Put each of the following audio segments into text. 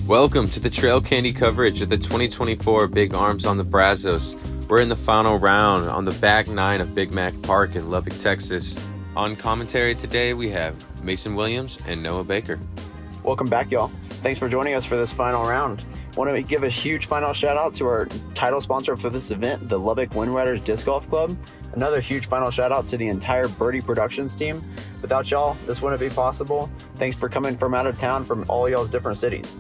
Welcome to the Trail Candy coverage of the 2024 Big Arms on the Brazos. We're in the final round on the back nine of Big Mac Park in Lubbock, Texas. On commentary today, we have Mason Williams and Noah Baker. Welcome back, y'all. Thanks for joining us for this final round. I want to give a huge final shout out to our title sponsor for this event, the Lubbock Windriders Disc Golf Club. Another huge final shout out to the entire Birdie Productions team. Without y'all, this wouldn't be possible. Thanks for coming from out of town from all y'all's different cities.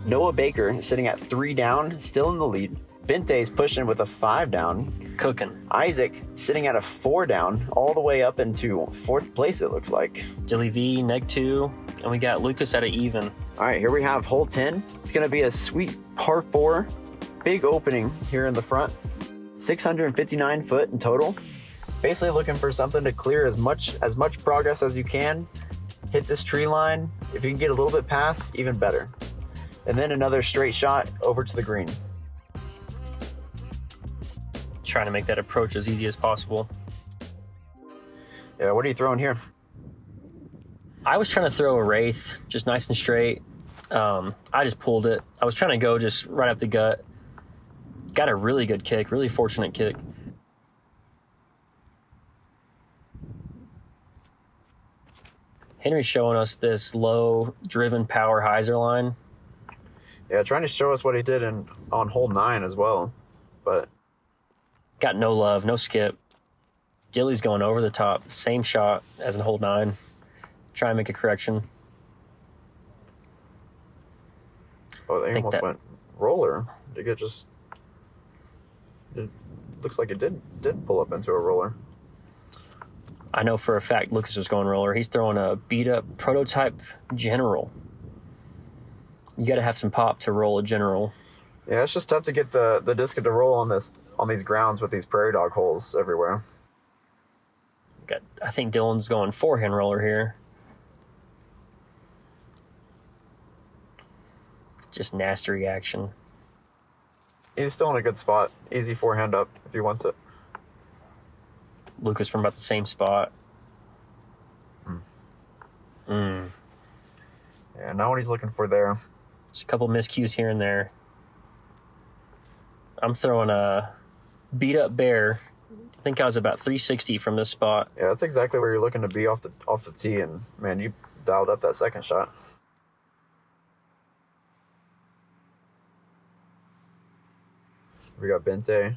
Noah Baker sitting at 3 down, still in the lead. Bente is pushing with a 5 down. Cooking. Isaac sitting at a 4 down, all the way up into 4th place, it looks like. Dilly V, neg 2, and we got Lucas at an even. All right, here we have hole 10. It's going to be a sweet par 4. Big opening here in the front. 659 foot in total. Basically looking for something to clear as much progress as you can. Hit this tree line. If you can get a little bit past, even better. And then another straight shot over to the green. Trying to make that approach as easy as possible. Yeah, what are you throwing here? I was trying to throw a Wraith, just nice and straight. I just pulled it. I was trying to go just right up the gut. Got a really good kick, really fortunate kick. Henry's showing us this low driven power hyzer line. Yeah, trying to show us what he did on hole 9 as well, but got no love, no skip. Dilly's going over the top, same shot as in hole 9. Try and make a correction. Oh, they almost went roller. It looks like it did pull up into a roller. I know for a fact Lucas was going roller. He's throwing a beat up prototype general. You got to have some pop to roll a general. Yeah, it's just tough to get the disc to roll on these grounds with these prairie dog holes everywhere. I think Dillon's going forehand roller here. Just nasty reaction. He's still in a good spot. Easy forehand up if he wants it. Lucas from about the same spot. Yeah, not what he's looking for there. Just a couple miscues here and there. I'm throwing a beat up bear. I think I was about 360 from this spot. Yeah, that's exactly where you're looking to be off the tee, and man, you dialed up that second shot. We got Bente.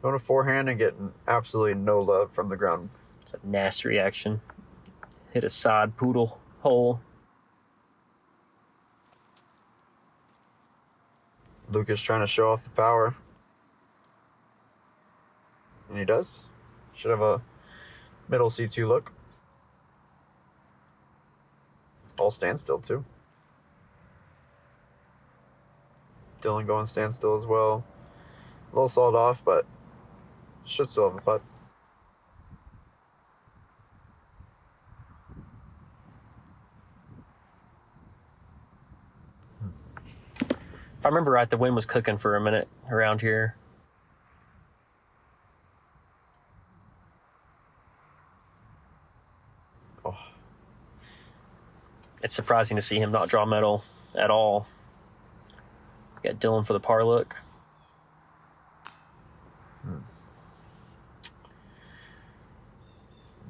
Going to forehand and getting absolutely no love from the ground. It's a nasty reaction. Hit a sod poodle hole. Lucas trying to show off the power. And he does. Should have a middle C2 look. All standstill too. Dillon going standstill as well. A little sawed off, but should still have a putt. If I remember right, the wind was cooking for a minute around here. Oh. It's surprising to see him not draw metal at all. Got Dillon for the par look.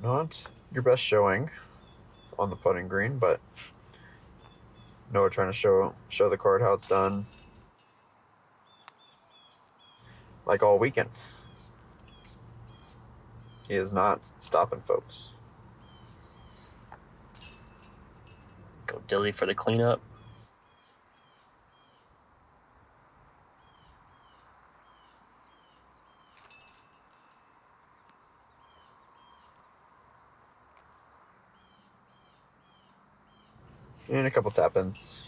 Not your best showing on the putting green, but Noah trying to show the card how it's done. Like all weekend. He is not stopping, folks. Go Dilly for the cleanup. And a couple tap-ins.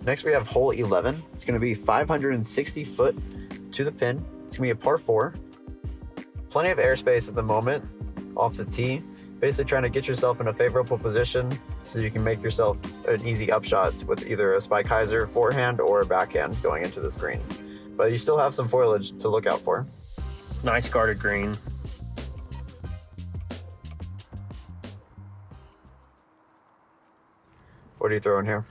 Next we have hole 11. It's going to be 560 foot to the pin. It's going to be a par 4. Plenty of airspace at the moment off the tee. Basically trying to get yourself in a favorable position so you can make yourself an easy upshot with either a spike hyzer forehand or a backhand going into this green. but you still have some foliage to look out for. Nice guarded green. What are you throwing here?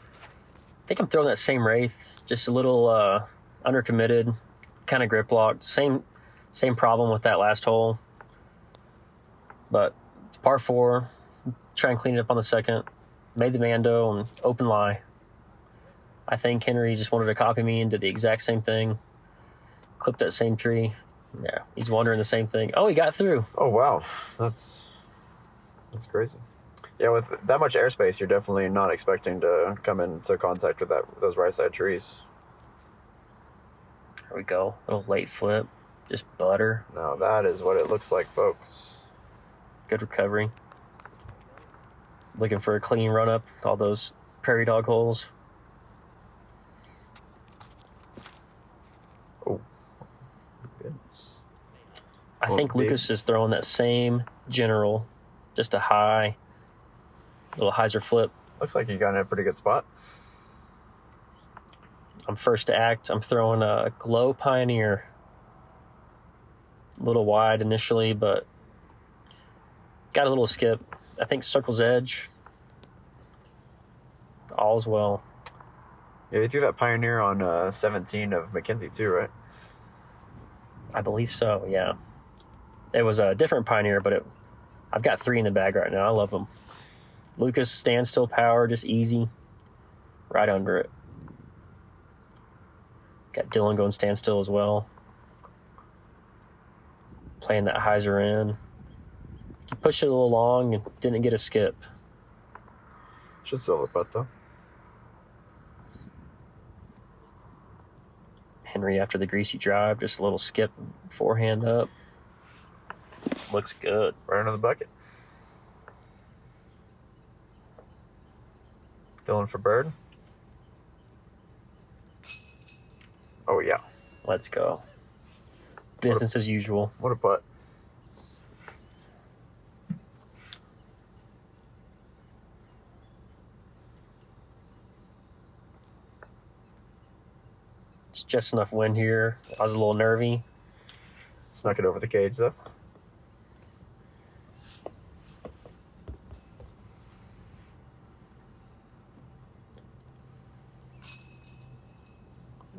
I think I'm throwing that same Wraith, just a little undercommitted, kind of grip locked. Same problem with that last hole. But it's par 4. Try and clean it up on the second. Made the Mando and open lie. I think Henry just wanted to copy me and did the exact same thing. Clipped that same tree. Yeah, he's wondering the same thing. Oh, he got through. Oh wow, that's crazy. Yeah, with that much airspace, you're definitely not expecting to come into contact with those right side trees. There we go. Little late flip. Just butter. Now that is what it looks like, folks. Good recovery. Looking for a clean run up to all those prairie dog holes. Oh, goodness. I think Lucas is throwing that same general, just a high, little hyzer flip. Looks like you got in a pretty good spot. I'm first to act. I'm throwing a Glow Pioneer. A little wide initially, but got a little skip. I think circle's edge. All's well. Yeah, you threw that Pioneer on 17 of MacKenzie too, right? I believe so, yeah. It was a different Pioneer, but I've got 3 in the bag right now. I love them. Lucas standstill power, just easy. Right under it. Got Dillon going standstill as well. Playing that hyzer in. He pushed it a little long and didn't get a skip. Should still have a putt though. Henry after the greasy drive, just a little skip, forehand up. Looks good. Right under the bucket. Dillon for bird. Oh yeah. Let's go. Business as usual. What a putt. It's just enough wind here. I was a little nervy. Snuck it over the cage though.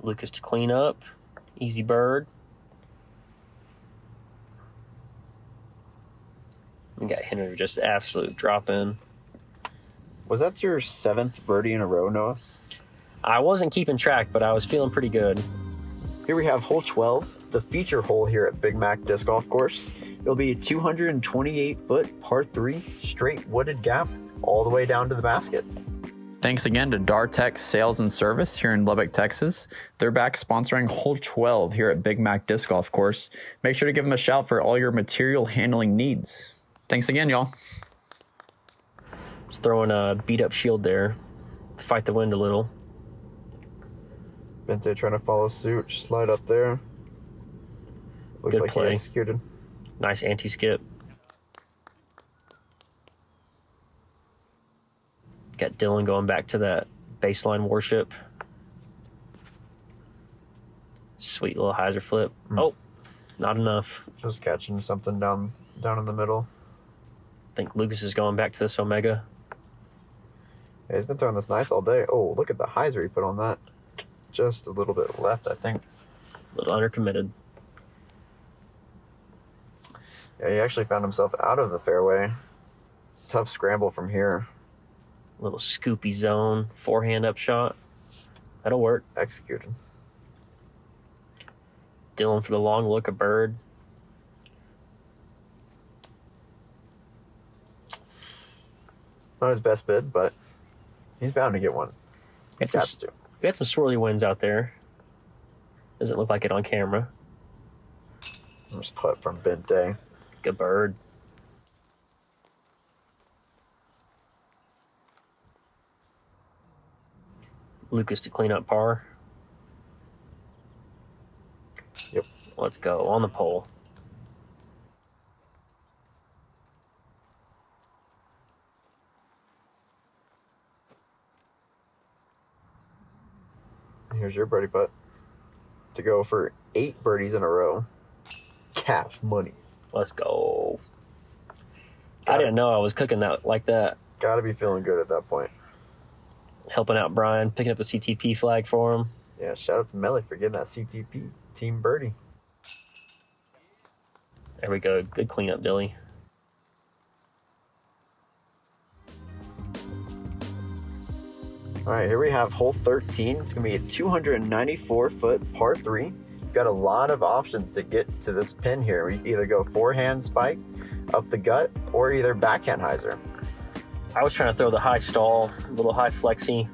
Lucas to clean up. Easy bird. We got Henry just absolute drop in. Was that your 7th birdie in a row, Noah? I wasn't keeping track, but I was feeling pretty good. Here we have hole 12, the feature hole here at Big Mac Disc Golf Course. It'll be a 228-foot par 3 straight wooded gap all the way down to the basket. Thanks again to Dar-Tech Sales and Service here in Lubbock, Texas. They're back sponsoring hole 12 here at Big Mac Disc Golf Course. Make sure to give them a shout for all your material handling needs. Thanks again, y'all. Just throwing a beat up shield there. Fight the wind a little. Bente trying to follow suit, slide up there. Looks Good like play. he executed. Nice anti-skip. Got Dillon going back to that baseline warship. Sweet little hyzer flip. Oh, not enough. Just catching something down in the middle. I think Lucas is going back to this Omega. Yeah, he's been throwing this nice all day. Oh, look at the hyzer he put on that. Just a little bit left, I think. A little undercommitted. Yeah, he actually found himself out of the fairway. Tough scramble from here. Little scoopy zone. Forehand up shot. That'll work. Executed. Dillon for the long look, a bird. Not his best bid, but he's bound to get one. He's got to. We had some swirly winds out there. Doesn't look like it on camera. There's putt from Bente. Good bird. Lucas to clean up par. Yep. Let's go. On the pole. Here's your birdie putt. to go for 8 birdies in a row. Cash money. Let's go. I didn't know I was cooking that like that. Gotta be feeling good at that point. Helping out Brian, picking up the CTP flag for him. Yeah, shout out to Melly for getting that CTP team birdie. There we go. Good cleanup, Dilly. All right, here we have hole 13. It's gonna be a 294-foot par 3. You've got a lot of options to get to this pin here. We either go forehand spike up the gut or either backhand hyzer. I was trying to throw the high stall, a little high flexy.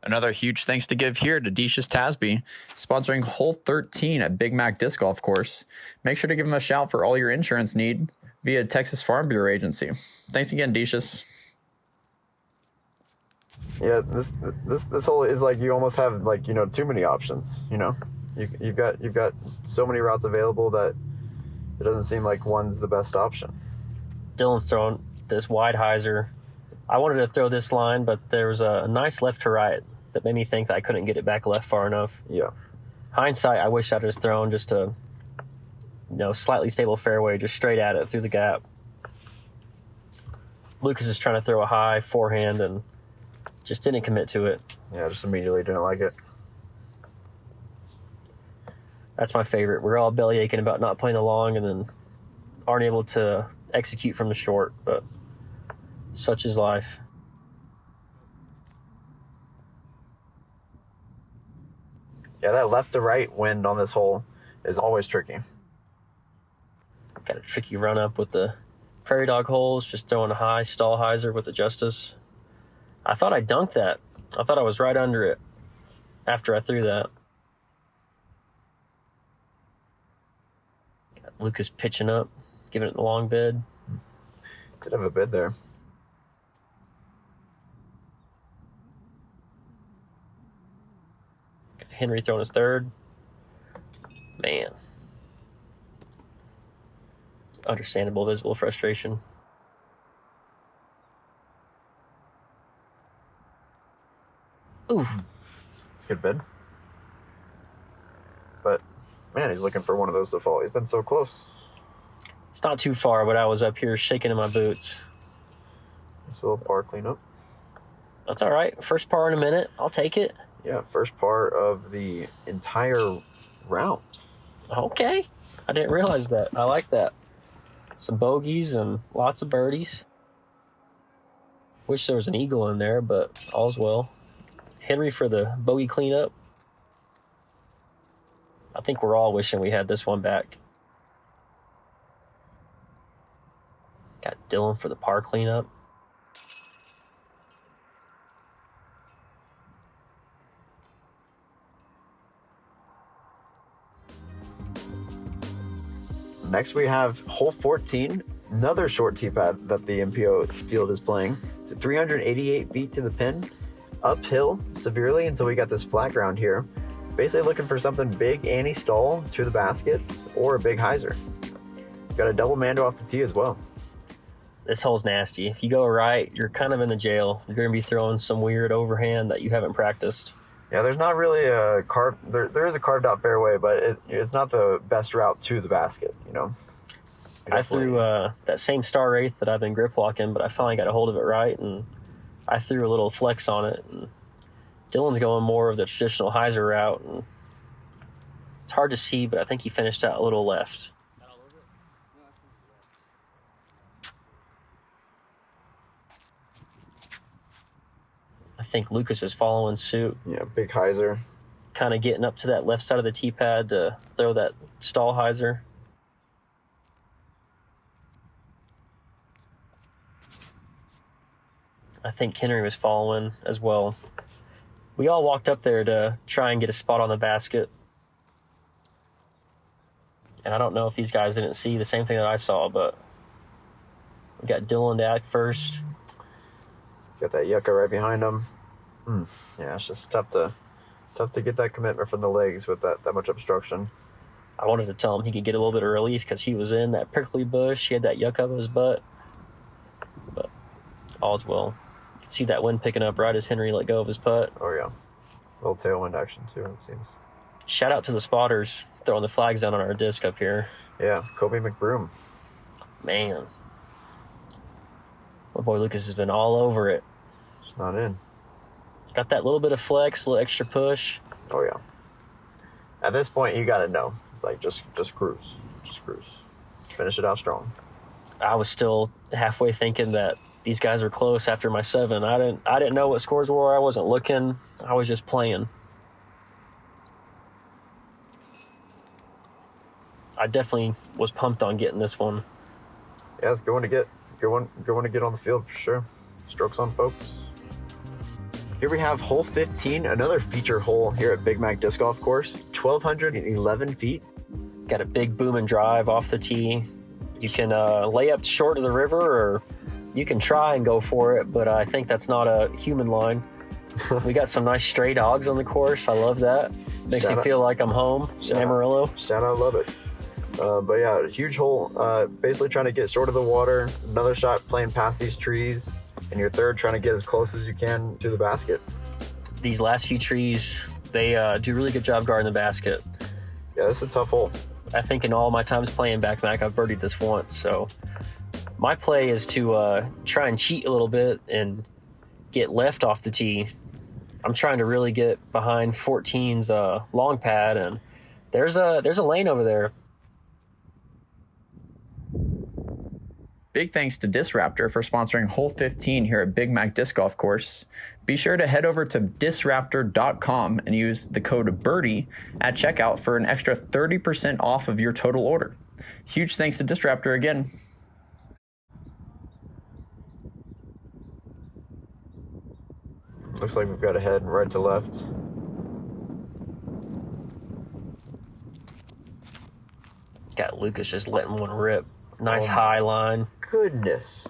Another huge thanks to give here to Decius Tasby, sponsoring hole 13 at Big Mac Disc Golf Course. Make sure to give him a shout for all your insurance needs via Texas Farm Bureau Agency. Thanks again, Decius. Yeah, this hole is like you almost have like, you know, too many options. You know, you've got so many routes available that it doesn't seem like one's the best option. Dillon's throwing this wide hyzer. I wanted to throw this line, but there was a nice left to right that made me think that I couldn't get it back left far enough. Yeah. Hindsight, I wish I'd just thrown just a, you know, slightly stable fairway, just straight at it through the gap. Lucas is trying to throw a high forehand and just didn't commit to it. Yeah, just immediately didn't like it. That's my favorite. We're all belly aching about not playing the long and then aren't able to execute from the short, but such is life. Yeah, that left to right wind on this hole is always tricky. Got a tricky run up with the prairie dog holes, just throwing a high stall hyzer with the Justice. I thought I dunked that. I thought I was right under it after I threw that. Got Lucas pitching up, giving it the long bid. Did have a bid there. Got Henry throwing his third. Man. Understandable, visible frustration. Ooh. It's a good bid. But, man, he's looking for one of those to fall. He's been so close. It's not too far, but I was up here shaking in my boots. Just a little par cleanup. That's all right. First par in a minute. I'll take it. Yeah, first par of the entire round. Okay. I didn't realize that. I like that. Some bogeys and lots of birdies. Wish there was an eagle in there, but all's well. Henry for the bogey cleanup. I think we're all wishing we had this one back. Got Dillon for the par cleanup. Next we have hole 14, another short tee pad that the MPO field is playing. It's at 388 feet to the pin, uphill severely until we got this flat ground here. Basically looking for something big anti-stall to the baskets or a big hyzer. Got a double mando off the tee as well. This hole's nasty. If you go right, you're kind of in the jail. You're going to be throwing some weird overhand that you haven't practiced. Yeah, there's not really a there is a carved out fairway, but it's not the best route to the basket, you know. I threw that same Star Wraith that I've been grip locking, but I finally got a hold of it right, and I threw a little flex on it. And Dillon's going more of the traditional hyzer route, and it's hard to see, but I think he finished out a little left. I think Lucas is following suit. Yeah, big hyzer. Kind of getting up to that left side of the tee pad to throw that stall hyzer. I think Henry was following as well. We all walked up there to try and get a spot on the basket. And I don't know if these guys didn't see the same thing that I saw, but we got Dillon to act first. He's got that yucca right behind him. Yeah, it's just tough to get that commitment from the legs with that much obstruction. I wanted to tell him he could get a little bit of relief because he was in that prickly bush. He had that yucca up his butt. But all's well. You can see that wind picking up right as Henry let go of his putt. Oh, yeah. little tailwind action too, it seems. Shout out to the spotters throwing the flags down on our disc up here. Yeah, Kobe McBroom. Man. My boy Lucas has been all over it. It's not in. Got that little bit of flex, a little extra push. Oh yeah. At this point, you gotta know. It's like just cruise, just cruise. Finish it out strong. I was still halfway thinking that these guys are close after my 7. I didn't know what scores were. I wasn't looking. I was just playing. I definitely was pumped on getting this one. Yeah, it's going to get on the field for sure. Strokes on folks. Here we have hole 15, another feature hole here at Big Mac Disc Golf Course. 1,211 feet. Got a big boom and drive off the tee. You can lay up short of the river, or you can try and go for it, but I think that's not a human line. We got some nice stray dogs on the course. I love that. Makes me feel like I'm home in Amarillo. Shout out Lubbock. But yeah, huge hole. Basically trying to get short of the water. Another shot playing past these trees. And your third trying to get as close as you can to the basket. These last few trees, they do a really good job guarding the basket. Yeah, this is a tough hole. I think in all my times playing back Mac, I've birdied this once. So my play is to try and cheat a little bit and get left off the tee. I'm trying to really get behind 14's long pad, and there's a lane over there. Big thanks to Raptor for sponsoring hole 15 here at Big Mac Disc Golf Course. Be sure to head over to disraptor.com and use the code BIRDIE at checkout for an extra 30% off of your total order. Huge thanks to Raptor again. Looks like we've got a head right to left. Got Lucas just letting one rip. Nice high line. Goodness.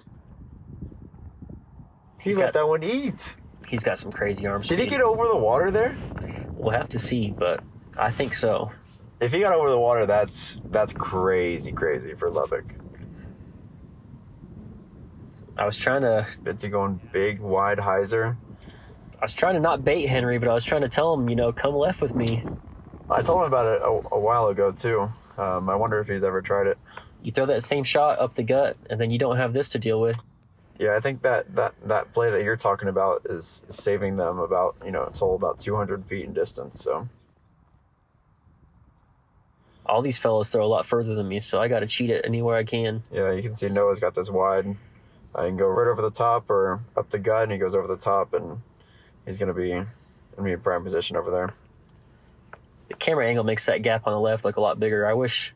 He let that one eat. He's got some crazy arm speed. Did he get over the water there? We'll have to see, but I think so. If he got over the water, that's crazy for Lubbock. I was trying to... Bente going big, wide hyzer. I was trying to not bait Henry, but I was trying to tell him, come left with me. I told him about it a while ago, too. I wonder if he's ever tried it. You throw that same shot up the gut, and then you don't have this to deal with. Yeah, I think that play that you're talking about is saving them about, it's whole about 200 feet in distance, so. All these fellows throw a lot further than me, so I got to cheat it anywhere I can. Yeah, you can see Noah's got this wide. I can go right over the top or up the gut, and he goes over the top, and he's going to be in prime position over there. The camera angle makes that gap on the left look a lot bigger. I wish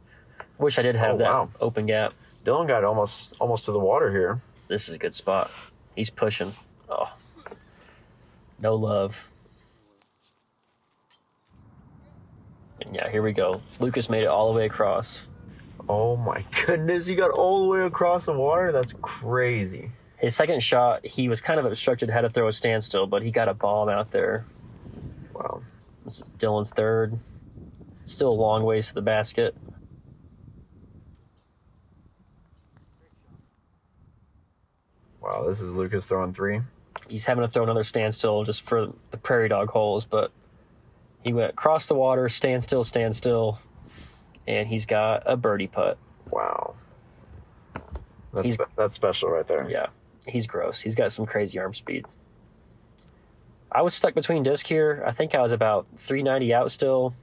I did have that open gap. Dillon got almost to the water here. This is a good spot. He's pushing. Oh, no love. And yeah, here we go. Lucas made it all the way across. Oh my goodness, he got all the way across the water? That's crazy. His second shot, he was kind of obstructed, had to throw a standstill, but he got a bomb out there. Wow. This is Dillon's third. Still a long ways to the basket. Wow, this is Lucas throwing 3. He's having to throw another standstill just for the prairie dog holes, but he went across the water, standstill, and he's got a birdie putt. Wow. That's special right there. Yeah, he's gross. He's got some crazy arm speed. I was stuck between disc here. I think I was about 390 out still,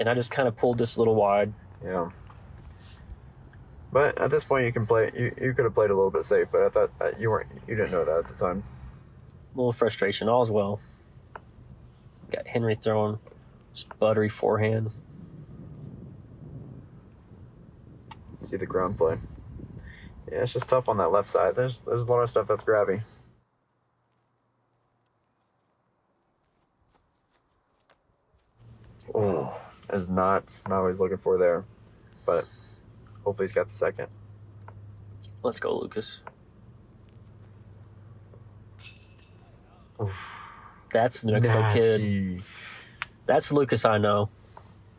and I just kind of pulled this a little wide. Yeah. But at this point, you can play. You could have played a little bit safe, but I thought you didn't know that at the time. A little frustration, all's well. Got Henry throwing just buttery forehand. See the ground play. Yeah, it's just tough on that left side. There's a lot of stuff that's grabby. Oh, is not what he's looking for there, but hopefully he's got the second. Let's go, Lucas. Oof. That's the New Mexico kid. That's Lucas I know.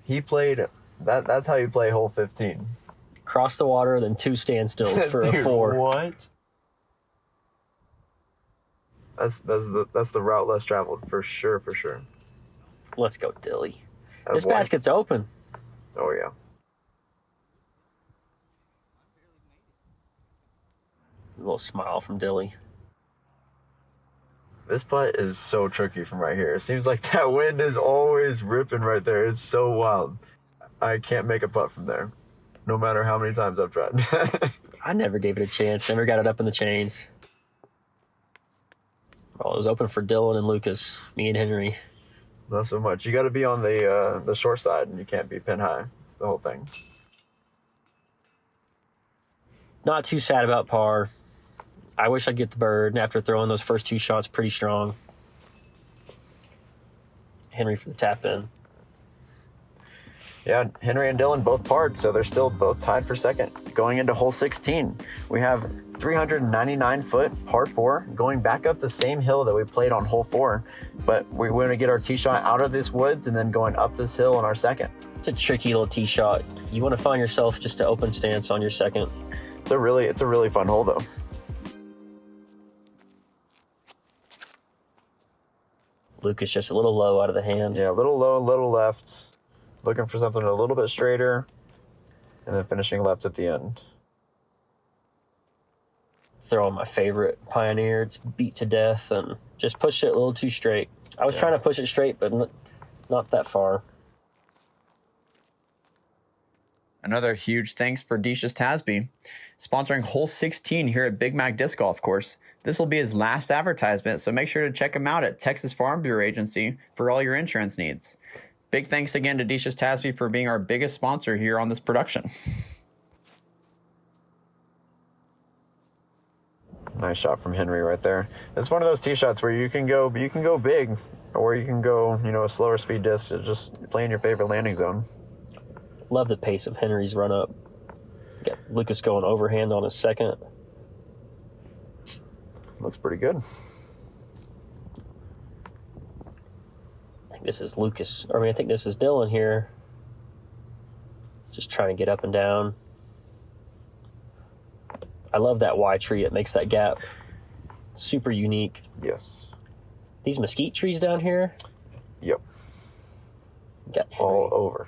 He played that's how you play hole 15. Cross the water, then 2 standstills for Dude, a 4. What? That's the route less traveled for sure. Let's go, Dilly. This Attaboy. basket's open. Oh, yeah. A little smile from Dilly. This putt is so tricky from right here. It seems like that wind is always ripping right there. It's so wild. I can't make a putt from there, no matter how many times I've tried. I never gave it a chance. Never got it up in the chains. Well, it was open for Dillon and Lucas, me and Henry. Not so much. You got to be on the short side, and you can't be pin high. It's the whole thing. Not too sad about par. I wish I'd get the bird after throwing those first 2 shots pretty strong. Henry for the tap in. Yeah, Henry and Dillon both parred, so they're still both tied for second. Going into hole 16, we have 399-foot par 4 going back up the same hill that we played on hole 4, but we're going to get our tee shot out of this woods and then going up this hill on our second. It's a tricky little tee shot. You want to find yourself just an open stance on your second. It's a really fun hole though. Lucas just a little low out of the hand. Yeah, a little low, a little left. Looking for something a little bit straighter, and then finishing left at the end. Throwing my favorite Pioneer. It's beat to death and just pushed it a little too straight. I was trying to push it straight, but not that far. Another huge thanks for Decius Tasby, sponsoring hole 16 here at Big Mac Disc Golf Course. This will be his last advertisement, so make sure to check him out at Texas Farm Bureau Agency for all your insurance needs. Big thanks again to Decius Tasby for being our biggest sponsor here on this production. Nice shot from Henry right there. It's one of those tee shots where you can go big, or you can go, a slower speed disc. Just play in your favorite landing zone. Love the pace of Henry's run up. Got Lucas going overhand on his second. Looks pretty good. I think this is Lucas. I think this is Dillon here. Just trying to get up and down. I love that Y tree. It makes that gap super unique. Yes. These mesquite trees down here. Yep. Got Henry. All over.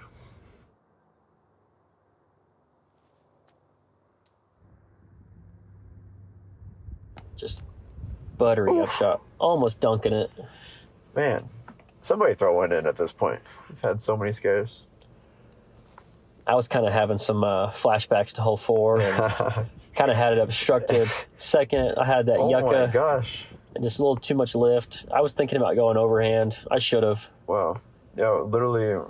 Just buttery upshot. Almost dunking it. Man, somebody throw one in at this point. We've had so many scares. I was kind of having some flashbacks to hole 4 and kind of had it obstructed. Second, I had that yucca. Oh my gosh. And just a little too much lift. I was thinking about going overhand. I should have. Wow. Yeah, literally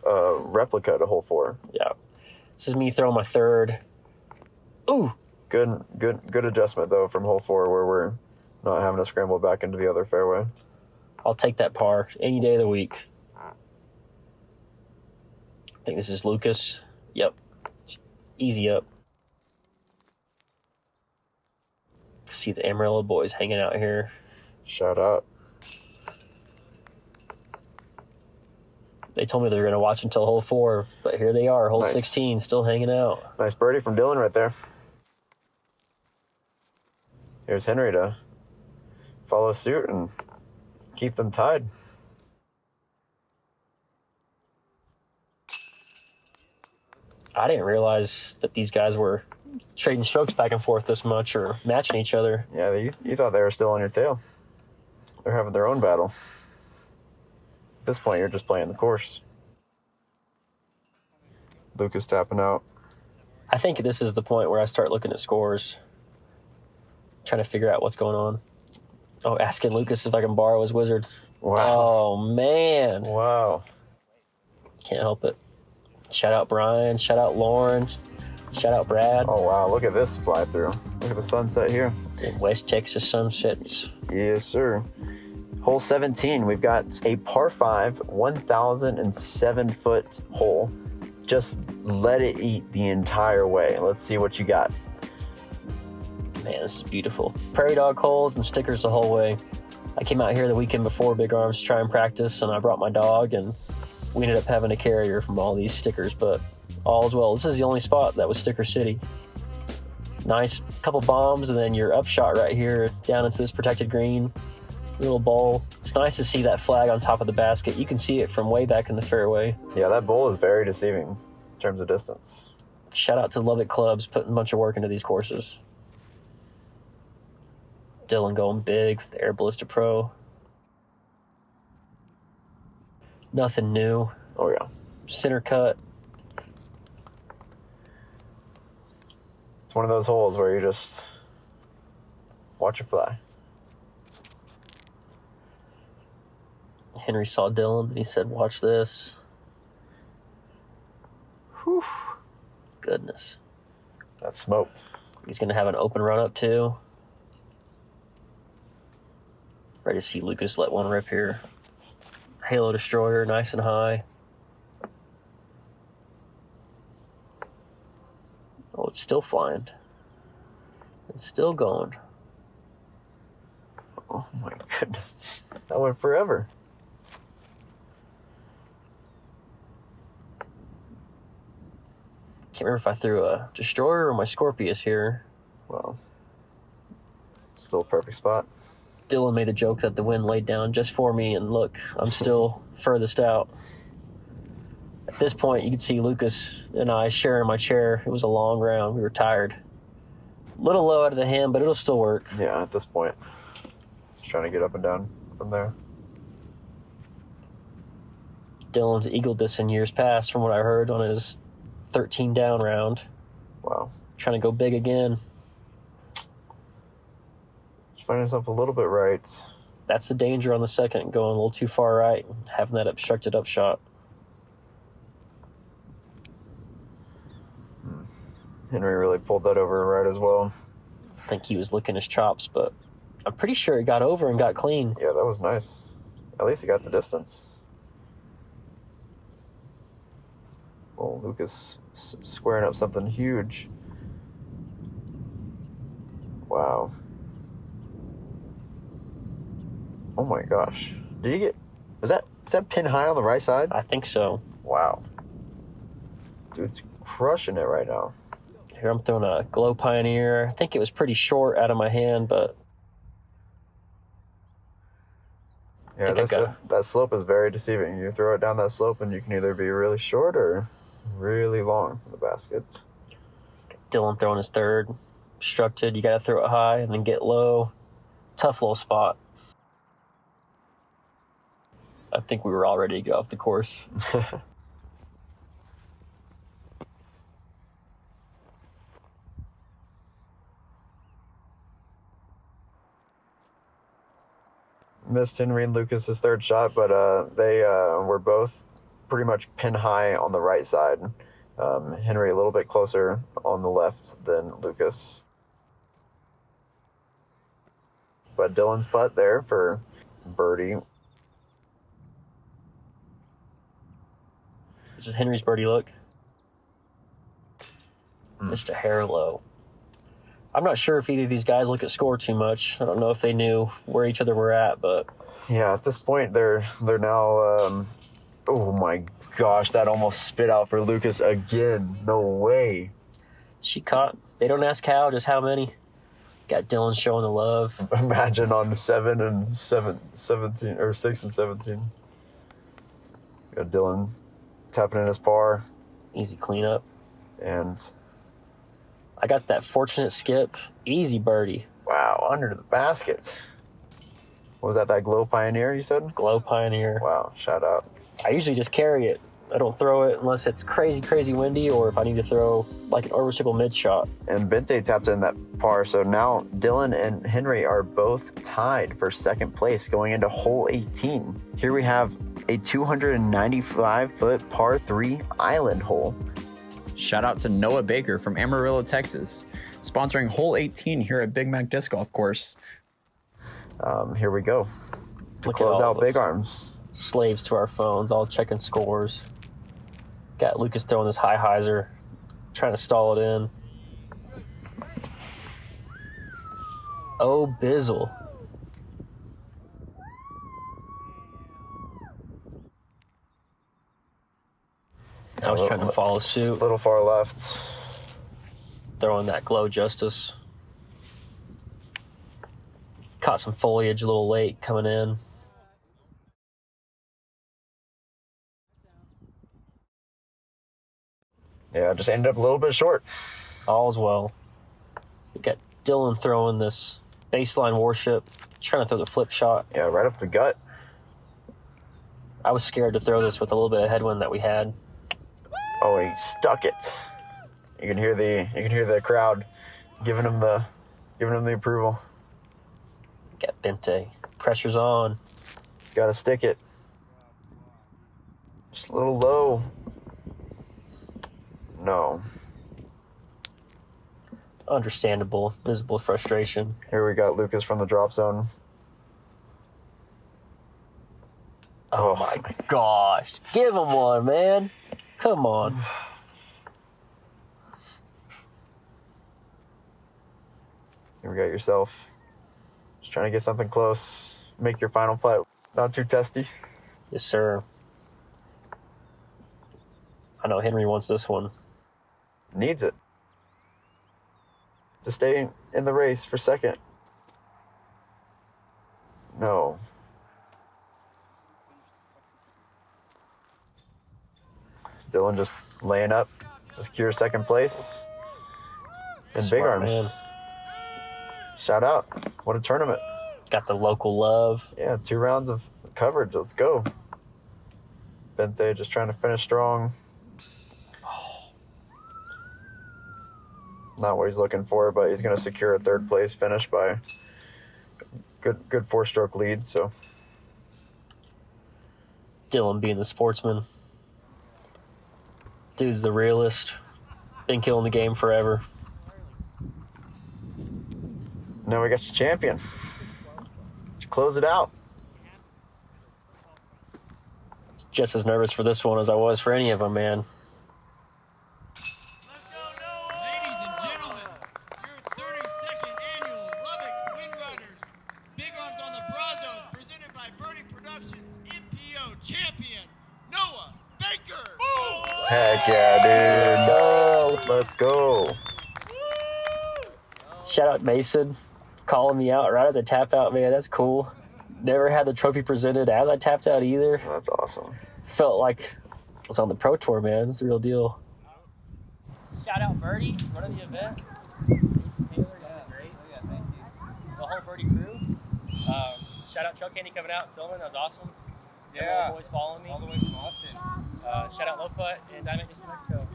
a replica to hole 4. Yeah. This is me throwing my third. Ooh. Good adjustment though from hole 4 where we're not having to scramble back into the other fairway. I'll take that par any day of the week. I think this is Lucas. Yep. Easy up. See the Amarillo boys hanging out here. Shout out. They told me they were going to watch until hole 4, but here they are, hole Nice. 16, still hanging out. Nice birdie from Dillon right there. Here's Henry to follow suit and keep them tied. I didn't realize that these guys were trading strokes back and forth this much or matching each other. Yeah, you thought they were still on your tail. They're having their own battle. At this point, you're just playing the course. Lucas tapping out. I think this is the point where I start looking at scores, trying to figure out what's going on. Oh, asking Lucas if I can borrow his wizard. Wow. Oh, man. Wow. Can't help it. Shout out Brian. Shout out Lauren. Shout out Brad. Oh, wow. Look at this fly through. Look at the sunset here. In West Texas sunset. Yes, sir. Hole 17, we've got a par 5, 1,007-foot hole. Just let it eat the entire way. Let's see what you got. Man, this is beautiful. Prairie dog holes and stickers the whole way. I came out here the weekend before Big Arms to try and practice, and I brought my dog, and we ended up having a carrier from all these stickers, but all is well. This is the only spot that was Sticker City. Nice couple bombs, and then your upshot right here down into this protected green. little bowl. It's nice to see that flag on top of the basket. You can see it from way back in the fairway. Yeah, that bowl is very deceiving in terms of distance. Shout out to Lubbock clubs putting a bunch of work into these courses. Dillon going big with the Air Ballista Pro. Nothing new. Oh, yeah. Center cut. It's one of those holes where you just watch it fly. Henry saw Dillon and he said, watch this. Whew. Goodness. That's smoked. He's going to have an open run up too. Ready to see Lucas let one rip here. Halo Destroyer, nice and high. Oh, it's still flying. It's still going. Oh my goodness. That went forever. Can't remember if I threw a Destroyer or my Scorpius here. Well, still a perfect spot. Dillon made the joke that the wind laid down just for me, and look, I'm still furthest out. At this point, you could see Lucas and I sharing my chair. It was a long round. We were tired. A little low out of the hand, but it'll still work. Yeah, at this point. Just trying to get up and down from there. Dillon's eagled this in years past, from what I heard on his 13 down round. Wow. Trying to go big again. Just finding himself a little bit right. That's the danger on the second, going a little too far right, having that obstructed up shot. Henry really pulled that over right as well. I think he was licking his chops, but I'm pretty sure he got over and got clean. Yeah, that was nice. At least he got the distance. Oh, Lucas squaring up something huge. Wow. Oh my gosh. Did you get... is that pin high on the right side? I think so. Wow. Dude's crushing it right now. Here I'm throwing a Glow Pioneer. I think it was pretty short out of my hand, but Yeah, that slope is very deceiving. You throw it down that slope and you can either be really short or really long from the basket. Dillon throwing his third. Obstructed. You got to throw it high and then get low. Tough little spot. I think we were all ready to get off the course. Missed Henry and Lucas's third shot, but they were both pretty much pin high on the right side. Henry a little bit closer on the left than Lucas. But Dillon's putt there for birdie. This is Henry's birdie look. Just a hair low. I'm not sure if either of these guys look at score too much. I don't know if they knew where each other were at, but yeah, at this point they're now. Oh my gosh, that almost spit out for Lucas again. No way. she caught. They don't ask how, just how many. Got Dillon showing the love. Imagine on 17 or 6 and 17. Got Dillon tapping in his par. Easy cleanup. And I got that fortunate skip. Easy birdie. wow, under the basket. Was that Glow Pioneer you said? Glow Pioneer. Wow, shout out. I usually just carry it. I don't throw it unless it's crazy windy or if I need to throw like an overcycle mid shot. And Bente tapped in that par, so now Dillon and Henry are both tied for second place going into hole 18. Here we have a 295-foot par 3 island hole. Shout out to Noah Baker from Amarillo, Texas, sponsoring hole 18 here at Big Mac Disc Golf Course. Here we go to Look at close all out of us. Big Arms. Slaves to our phones, all checking scores. Got Lucas throwing this high hyzer, trying to stall it in. Oh, Bizzle. I was trying to follow A suit, little far left. throwing that Glow Justice. Caught Caught some foliage a little late coming in. Yeah, just ended up a little bit short. All's well. We got Dillon throwing this baseline warship, trying to throw the flip shot. Yeah, right up the gut. I was scared to throw this with a little bit of headwind that we had. Oh, he stuck it. You can hear the crowd giving him the approval. Got Bente. Pressure's on. He's got to stick it. Just a little low. No. Understandable, visible frustration. Here we got Lucas from the drop zone. Oh my gosh. Give him one, man. Come on. Here we got yourself. Just trying to get something close. Make your final putt not too testy. Yes, sir. I know Henry wants this one. Needs it. To stay in the race for second. No. Dillon just laying up to secure second place. In big arms. Man. Shout out. What a tournament. Got the local love. Yeah, 2 rounds of coverage. Let's go. Bente just trying to finish strong. Not what he's looking for, but he's going to secure a 3rd place finish by good 4-stroke lead. So Dillon being the sportsman. Dude's the realist. Been killing the game forever. now we got your champion. Let's close it out. Just as nervous for this one as I was for any of them, man. Ladies and gentlemen, your 32nd annual Lubbock Windriders Big Arms on the Brazos, presented by Birdie Productions, MPO champion, Noah Baker. Heck yeah, dude. Let's go. Shout out Mason, calling me out right as I tap out, man. That's cool. Never had the trophy presented as I tapped out either. That's awesome. Felt like I was on the Pro Tour, man. It's the real deal. Shout out Birdie, running the event. Jason Taylor, yeah, great. Oh yeah, thank you. The whole Birdie crew. Shout out Trail Candy coming out, filming. That was awesome. Yeah. Boys following me. All the way from Austin. Shout out Loput and Diamond District Mexico.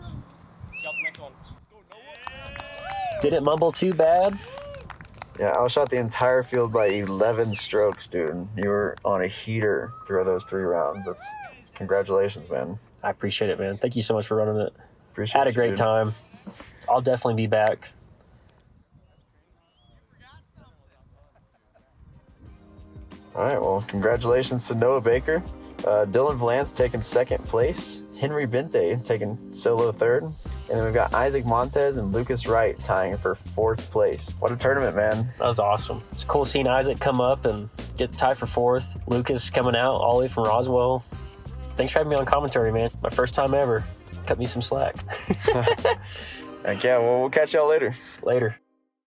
See y'all for the next one. Didn't mumble too bad. Yeah, I outshot the entire field by 11 strokes, dude. You were on a heater through those 3 rounds. That's congratulations, man. I appreciate it, man. Thank you so much for running it. Appreciate Had a you, great dude. time. I'll definitely be back. All right, well, congratulations to Noah Baker. Dylan Vallance taking 2nd place. Henry Bente taking solo 3rd. And then we've got Isaac Montez and Lucas Wright tying for 4th place. What a tournament, man. That was awesome. It's cool seeing Isaac come up and get the tie for 4th. Lucas coming out all the way from Roswell. Thanks for having me on commentary, man. My first time ever. Cut me some slack. Heck yeah, well, we'll catch y'all later. Later.